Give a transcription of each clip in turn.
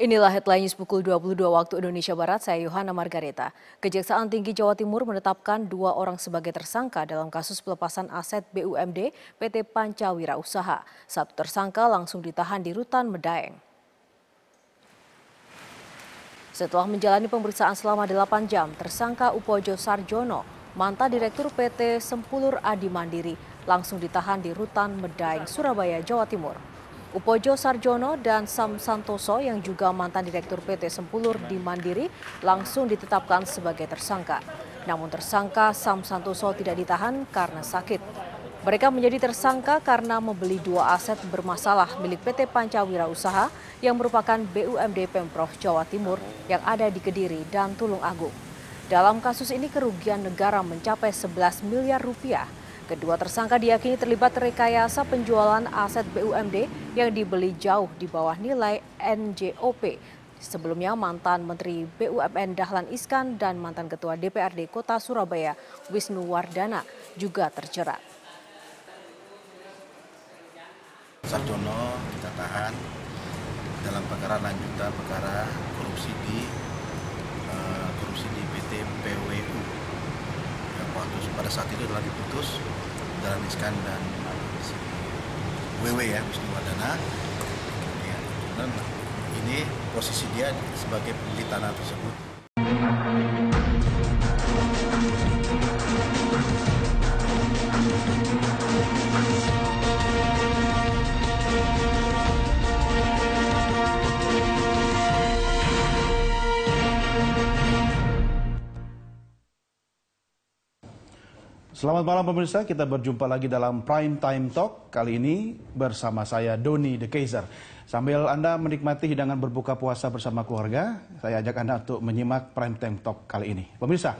Inilah headline news pukul 22 waktu Indonesia Barat, saya Yohana Margareta. Kejaksaan Tinggi Jawa Timur menetapkan 2 orang sebagai tersangka dalam kasus pelepasan aset BUMD PT Pancawira Usaha. 1 tersangka langsung ditahan di Rutan Medaeng. Setelah menjalani pemeriksaan selama 8 jam, tersangka Upojo Sarjono, mantan Direktur PT Sempulur Adi Mandiri, langsung ditahan di Rutan Medaeng, Surabaya, Jawa Timur. Upojo Sarjono dan Sam Santoso yang juga mantan Direktur PT Sempulur di Mandiri langsung ditetapkan sebagai tersangka. Namun tersangka Sam Santoso tidak ditahan karena sakit. Mereka menjadi tersangka karena membeli 2 aset bermasalah milik PT Pancawira Usaha yang merupakan BUMD Pemprov Jawa Timur yang ada di Kediri dan Tulung Agung. Dalam kasus ini kerugian negara mencapai 11 miliar rupiah. Kedua tersangka diyakini terlibat rekayasa penjualan aset BUMD yang dibeli jauh di bawah nilai NJOP. Sebelumnya mantan Menteri BUMN Dahlan Iskan dan mantan Ketua DPRD Kota Surabaya Wisnu Wardana juga terjerat. Sarjono kita tahan dalam perkara lanjutan perkara korupsi di PT PWU. Waktu pada saat itu adalah diputus Dahlan Iskan dan WW ya, Wisnu Wardana. Dan ini posisi dia sebagai pemilik tanah tersebut. Selamat malam pemirsa, kita berjumpa lagi dalam Prime Time Talk. Kali ini bersama saya Doni The Kaiser. Sambil Anda menikmati hidangan berbuka puasa bersama keluarga, saya ajak Anda untuk menyimak Prime Time Talk kali ini. Pemirsa,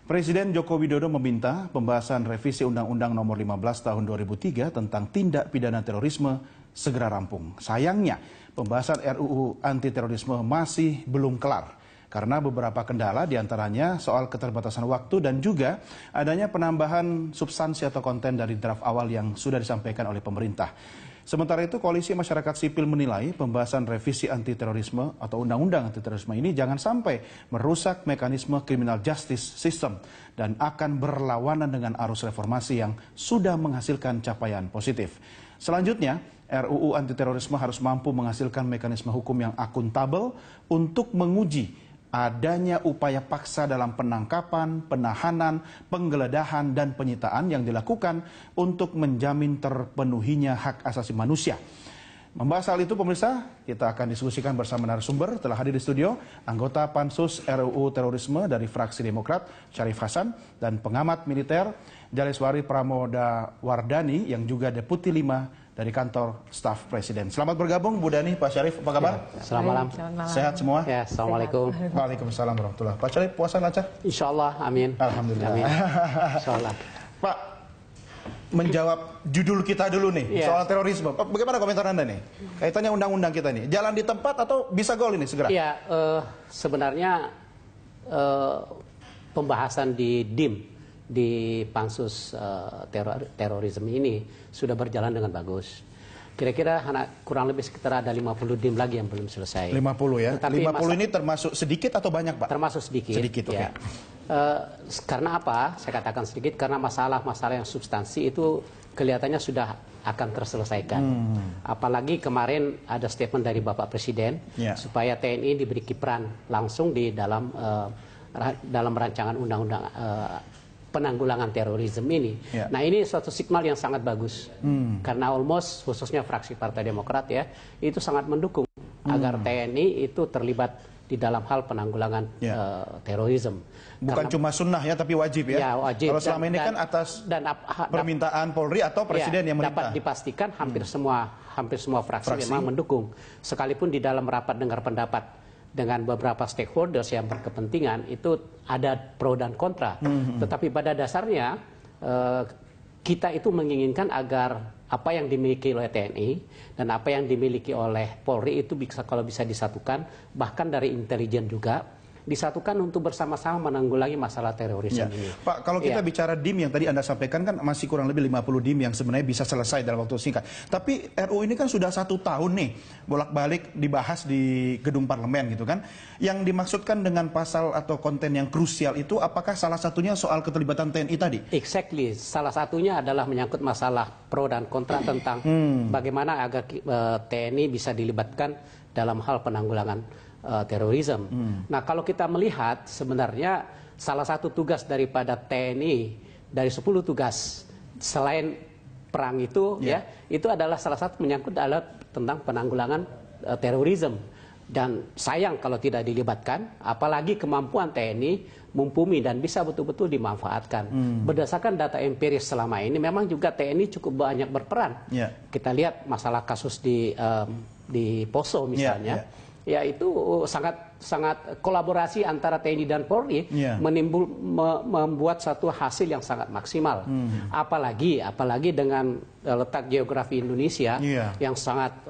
Presiden Joko Widodo meminta pembahasan revisi Undang-Undang Nomor 15 Tahun 2003 tentang tindak pidana terorisme segera rampung. Sayangnya, pembahasan RUU anti terorisme masih belum kelar. Karena beberapa kendala diantaranya soal keterbatasan waktu dan juga adanya penambahan substansi atau konten dari draft awal yang sudah disampaikan oleh pemerintah. Sementara itu Koalisi Masyarakat Sipil menilai pembahasan revisi anti terorisme atau undang-undang anti terorisme ini jangan sampai merusak mekanisme criminal justice system dan akan berlawanan dengan arus reformasi yang sudah menghasilkan capaian positif. Selanjutnya, RUU anti terorisme harus mampu menghasilkan mekanisme hukum yang akuntabel untuk menguji adanya upaya paksa dalam penangkapan, penahanan, penggeledahan, dan penyitaan yang dilakukan untuk menjamin terpenuhinya hak asasi manusia. Membahas hal itu pemirsa, kita akan diskusikan bersama narasumber. Telah hadir di studio anggota Pansus RUU Terorisme dari fraksi Demokrat, Syarif Hasan, dan pengamat militer Jaleswari Pramoda Wardani yang juga Deputi 5 dari kantor staf Presiden. Selamat bergabung Bu Dani, Pak Syarif, apa kabar? Ya, selamat malam. Sehat semua? Ya, Assalamualaikum. Waalaikumsalam warahmatullahi. Pak Syarif, puasa lancar? Insya Allah, amin. Alhamdulillah. Amin. Insya Allah. Pak, menjawab judul kita dulu nih, soal terorisme. Bagaimana komentar Anda nih? Kaitannya undang-undang kita nih, jalan di tempat atau bisa gol ini segera? Ya, sebenarnya pembahasan di DIM, di pansus terorisme ini sudah berjalan dengan bagus. Kira-kira kurang lebih sekitar ada 50 DIM lagi yang belum selesai. 50 ya? Tetapi 50 ini termasuk sedikit atau banyak Pak? Termasuk sedikit. Sedikit, oke. Ya. Karena apa? Saya katakan sedikit karena masalah-masalah yang substansi itu kelihatannya sudah akan terselesaikan. Apalagi kemarin ada statement dari Bapak Presiden supaya TNI diberi peran langsung di dalam rancangan undang-undang penanggulangan terorisme ini. Nah, ini suatu signal yang sangat bagus. Karena almost khususnya fraksi Partai Demokrat ya, itu sangat mendukung agar TNI itu terlibat di dalam hal penanggulangan terorisme. Bukan cuma sunnah ya, tapi wajib ya. Ya, wajib. Kalau selama ini kan atas permintaan Polri atau Presiden yang merintah. Dapat dipastikan hampir semua fraksi memang mendukung. Sekalipun di dalam rapat dengar pendapat dengan beberapa stakeholders yang berkepentingan itu ada pro dan kontra. Tetapi pada dasarnya kita itu menginginkan agar apa yang dimiliki oleh TNI dan apa yang dimiliki oleh Polri itu bisa kalau bisa disatukan, bahkan dari intelijen juga disatukan untuk bersama-sama menanggulangi masalah terorisme ini. Pak, kalau kita bicara DIM yang tadi Anda sampaikan kan masih kurang lebih 50 DIM yang sebenarnya bisa selesai dalam waktu singkat. Tapi RUU ini kan sudah 1 tahun nih bolak-balik dibahas di gedung parlemen gitu kan. Yang dimaksudkan dengan pasal atau konten yang krusial itu apakah salah satunya soal keterlibatan TNI tadi? Exactly. Salah satunya adalah menyangkut masalah pro dan kontra tentang bagaimana agar TNI bisa dilibatkan dalam hal penanggulangan terorisme. Nah, kalau kita melihat sebenarnya salah satu tugas daripada TNI dari 10 tugas selain perang itu itu adalah salah satu menyangkut adalah tentang penanggulangan terorisme. Dan sayang kalau tidak dilibatkan, apalagi kemampuan TNI mumpuni dan bisa betul-betul dimanfaatkan. Berdasarkan data empiris selama ini memang juga TNI cukup banyak berperan. Kita lihat masalah kasus di Poso misalnya. Ya itu sangat kolaborasi antara TNI dan Polri membuat satu hasil yang sangat maksimal. Apalagi dengan letak geografi Indonesia yang sangat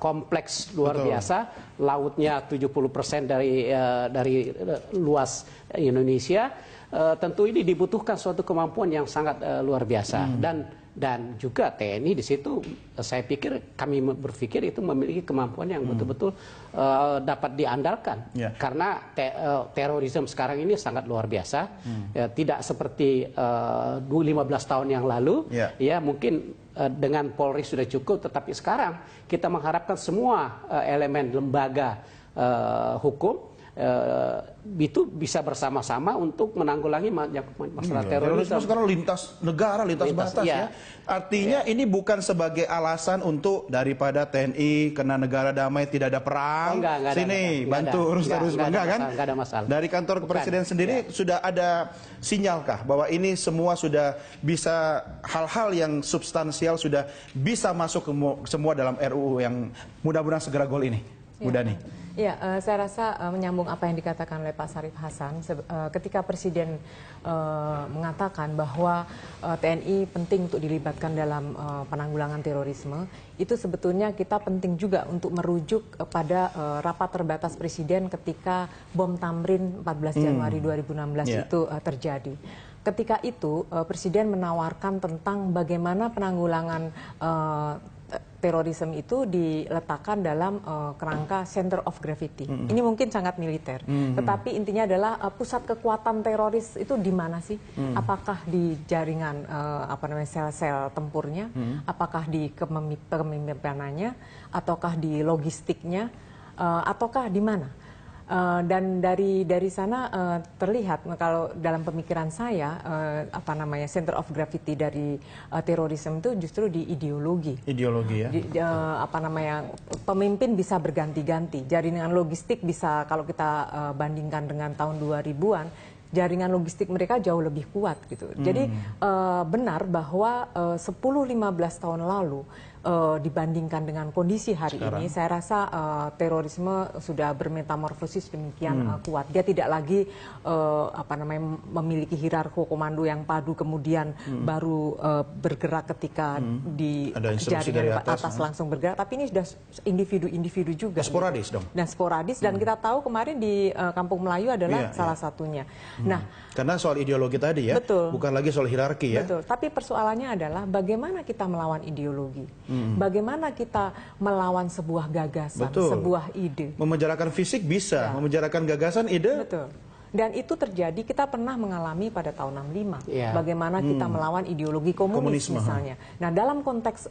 kompleks luar biasa, lautnya 70% dari luas Indonesia. Tentu ini dibutuhkan suatu kemampuan yang sangat luar biasa dan juga TNI di situ saya pikir kami berpikir itu memiliki kemampuan yang betul-betul dapat diandalkan karena terorisme sekarang ini sangat luar biasa tidak seperti 15 tahun yang lalu ya mungkin dengan Polri sudah cukup tetapi sekarang kita mengharapkan semua elemen lembaga hukum itu bisa bersama-sama untuk menanggulangi masalah terorisme. Sekarang lintas negara, lintas batas ya. Artinya ini bukan sebagai alasan untuk daripada TNI kena negara damai tidak ada perang. Sini bantu urus terorisme enggak kan? Enggak ada masalah. Dari kantor presiden sendiri sudah ada sinyalkah bahwa ini semua sudah bisa hal-hal yang substansial sudah bisa masuk ke semua dalam RUU yang mudah-mudahan segera gol ini. Bu Dhani. Ya, saya rasa menyambung apa yang dikatakan oleh Pak Syarif Hasan, ketika Presiden mengatakan bahwa TNI penting untuk dilibatkan dalam penanggulangan terorisme, itu sebetulnya kita penting juga untuk merujuk pada rapat terbatas Presiden ketika bom Tamrin 14 Januari 2016 itu terjadi. Ketika itu Presiden menawarkan tentang bagaimana penanggulangan terorisme itu diletakkan dalam kerangka center of gravity. Ini mungkin sangat militer, tetapi intinya adalah pusat kekuatan teroris itu di mana sih? Apakah di jaringan sel-sel tempurnya? Apakah di kepemimpinannya? Ataukah di logistiknya? Ataukah di mana? Dan dari sana terlihat kalau dalam pemikiran saya center of gravity dari terorisme itu justru di ideologi. Ideologi ya. Pemimpin bisa berganti-ganti. Jaringan logistik bisa kalau kita bandingkan dengan tahun 2000-an, jaringan logistik mereka jauh lebih kuat gitu. Jadi benar bahwa 10-15 tahun lalu dibandingkan dengan kondisi hari ini, saya rasa terorisme sudah bermetamorfosis demikian kuat. Dia tidak lagi memiliki hierarki komando yang padu kemudian baru bergerak ketika di jaringan atas langsung bergerak, tapi ini sudah individu-individu juga. Sporadis dong. Dan sporadis dan kita tahu kemarin di Kampung Melayu adalah salah satunya. Nah, karena soal ideologi tadi ya, bukan lagi soal hierarki ya. Betul. Tapi persoalannya adalah bagaimana kita melawan ideologi. Bagaimana kita melawan sebuah gagasan, sebuah ide. Memenjarakan fisik bisa, memenjarakan gagasan, ide. Betul. Dan itu terjadi, kita pernah mengalami pada tahun 65. Bagaimana kita melawan ideologi komunis misalnya. Nah, dalam konteks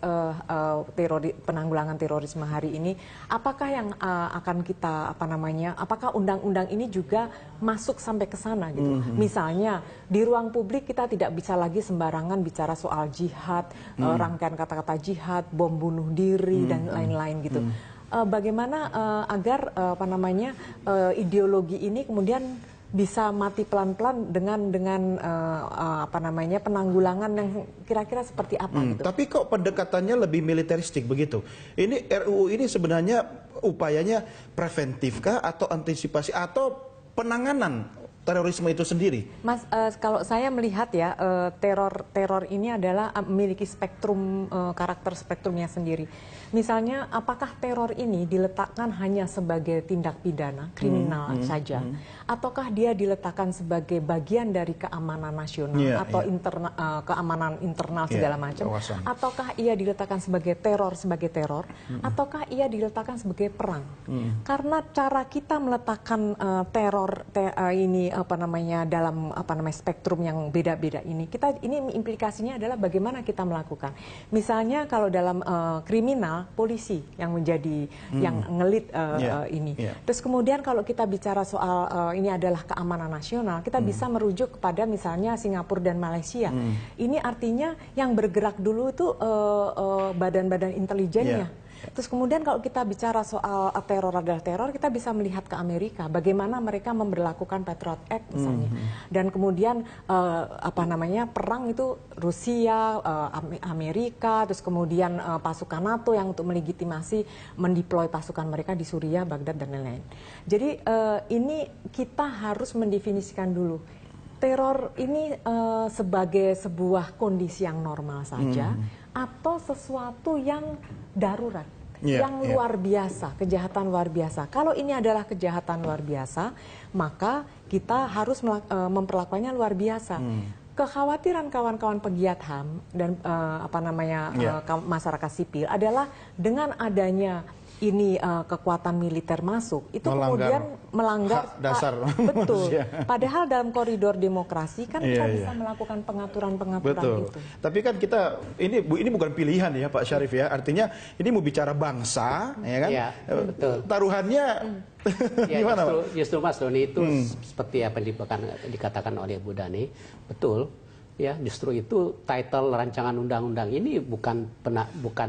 penanggulangan terorisme hari ini, apakah yang akan kita, apakah undang-undang ini juga masuk sampai ke sana gitu. Misalnya, di ruang publik kita tidak bisa lagi sembarangan bicara soal jihad, rangkaian kata-kata jihad, bom bunuh diri, dan lain-lain gitu. Bagaimana agar ideologi ini kemudian bisa mati pelan-pelan dengan penanggulangan yang kira-kira seperti apa gitu. Tapi kok pendekatannya lebih militeristik begitu? Ini RUU ini sebenarnya upayanya preventifkah atau antisipasi atau penanganan terorisme itu sendiri? Mas, kalau saya melihat ya, teror ini adalah memiliki spektrum, karakter spektrumnya sendiri. Misalnya, apakah teror ini diletakkan hanya sebagai tindak pidana, kriminal saja, ataukah dia diletakkan sebagai bagian dari keamanan nasional atau keamanan internal segala macam, ataukah ia diletakkan sebagai teror, ataukah ia diletakkan sebagai perang? Karena cara kita meletakkan teror ini dalam spektrum yang beda-beda ini implikasinya adalah bagaimana kita melakukan. Misalnya kalau dalam kriminal, polisi yang menjadi yang ngelit ini. Terus kemudian kalau kita bicara soal ini adalah keamanan nasional, kita bisa merujuk kepada misalnya Singapura dan Malaysia. Ini artinya yang bergerak dulu itu badan-badan intelijennya. Terus kemudian kalau kita bicara soal teror adalah teror, kita bisa melihat ke Amerika, bagaimana mereka memberlakukan Patriot Act misalnya. Dan kemudian perang itu Rusia, Amerika, terus kemudian pasukan NATO yang untuk melegitimasi mendeploy pasukan mereka di Suriah, Baghdad dan lain-lain. Jadi ini kita harus mendefinisikan dulu. Teror ini sebagai sebuah kondisi yang normal saja atau sesuatu yang darurat, yang luar biasa, kejahatan luar biasa. Kalau ini adalah kejahatan luar biasa, maka kita harus memperlakukannya luar biasa. Kekhawatiran kawan-kawan pegiat HAM dan masyarakat sipil adalah dengan adanya ini kekuatan militer masuk, itu kemudian melanggar hak dasar betul. manusia. Padahal dalam koridor demokrasi kan kita bisa melakukan pengaturan-pengaturan itu. Tapi kan kita ini bukan pilihan ya Pak Syarif ya. Artinya ini mau bicara bangsa, ya kan? Ya, betul. Taruhannya gimana Pak? Justru Mas Doni itu seperti apa yang dikatakan oleh Bu Dani, betul. Ya, justru itu title rancangan undang-undang ini bukan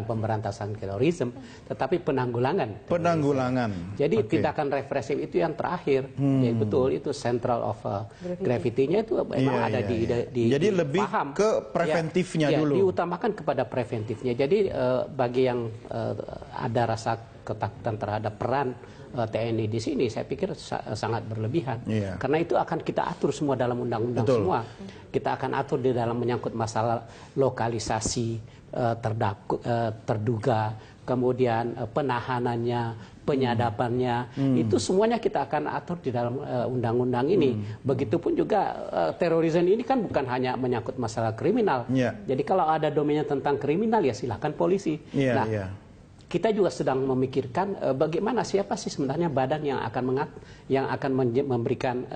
pemberantasan terorisme, tetapi penanggulangan. Penanggulangan. Jadi tindakan represif itu yang terakhir. Ya, betul, itu central of gravity-nya itu memang ada di jadi lebih paham. ke preventifnya dulu. Diutamakan kepada preventifnya. Jadi bagi yang ada rasa ketakutan terhadap peran TNI di sini, saya pikir sangat berlebihan. Karena itu akan kita atur semua dalam undang-undang semua. Kita akan atur di dalam menyangkut masalah lokalisasi terduga, kemudian penahanannya, penyadapannya, itu semuanya kita akan atur di dalam undang-undang ini. Begitupun juga terorisme ini kan bukan hanya menyangkut masalah kriminal. Jadi kalau ada domainnya tentang kriminal ya silahkan polisi. Kita juga sedang memikirkan bagaimana siapa sih sebenarnya badan yang akan memberikan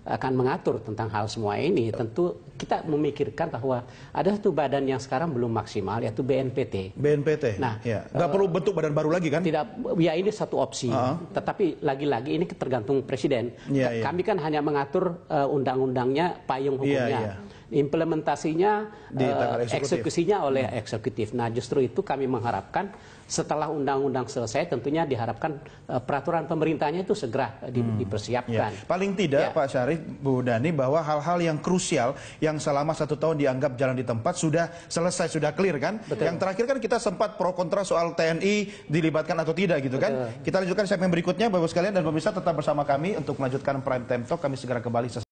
akan mengatur tentang hal semua ini. Tentu kita memikirkan bahwa ada satu badan yang sekarang belum maksimal, yaitu BNPT. BNPT. Nah, nggak perlu bentuk badan baru lagi kan? Tidak, ya ini satu opsi. Tetapi lagi-lagi ini tergantung presiden. Kami kan hanya mengatur undang-undangnya, payung hukumnya. Implementasinya, eksekusinya oleh eksekutif. Nah, justru itu kami mengharapkan setelah undang-undang selesai, tentunya diharapkan peraturan pemerintahnya itu segera dipersiapkan. Paling tidak, Pak Syarif, Bu Dani, bahwa hal-hal yang krusial yang selama 1 tahun dianggap jalan di tempat sudah selesai, sudah clear kan? Yang terakhir kan kita sempat pro kontra soal TNI dilibatkan atau tidak gitu kan? Kita lanjutkan segmen berikutnya, Bapak sekalian, dan pemirsa tetap bersama kami untuk melanjutkan Prime Time Talk. Kami segera kembali.